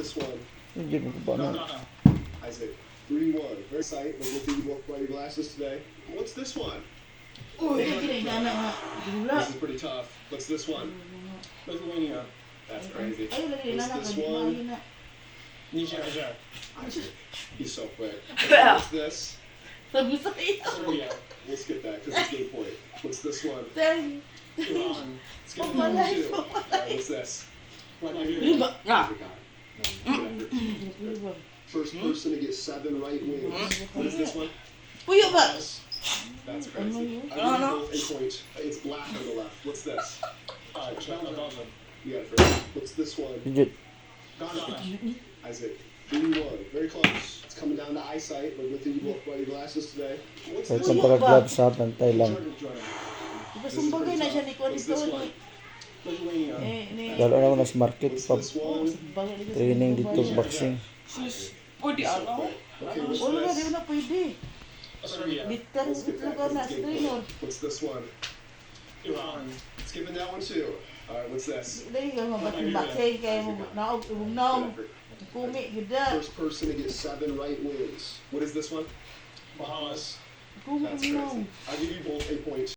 this one? Hindi mo ba na? Isaac. 3-1. Very sight. We're looking you both wearing glasses today. What's this one? This is pretty tough. What's this one? Lithuania. That's crazy. What's this one? Niger. Isaac. He's so quick. What's this? Syria. We'll skip that because it's good point. What's this one? Iran. Let's get one too. Alright, what's this? First person to get 7 right wins. What is this one? That's crazy. I give you both a point. It's black on the left. What's this? You got it first. What's this one? Legit. Isaac. 3-1. Very close. It's coming down to eyesight. We're with you both wearing glasses today. What's Kahit this sa one? pagka-gloves ha, pantay lang. Sumbagay na siya ni Kuan What's dito. this one? Lithuania. Lalo na ako nas market What's pa. this one? Training dito, boxing. Pwede ano? Okay, what's Wala na, di this? mo na pwede. Syria. Bitter Let's skip that lugar na because sa it's game trainer. point. What's this one? Iran. Skipping that one too. Alright, what's this? Dahil yung mga bating-bating kaya mo naog, naog, kumi, gida. First person to get 7 right wins. What is this one? Bahamas. Kumi That's mo. crazy. I'll give you both a point.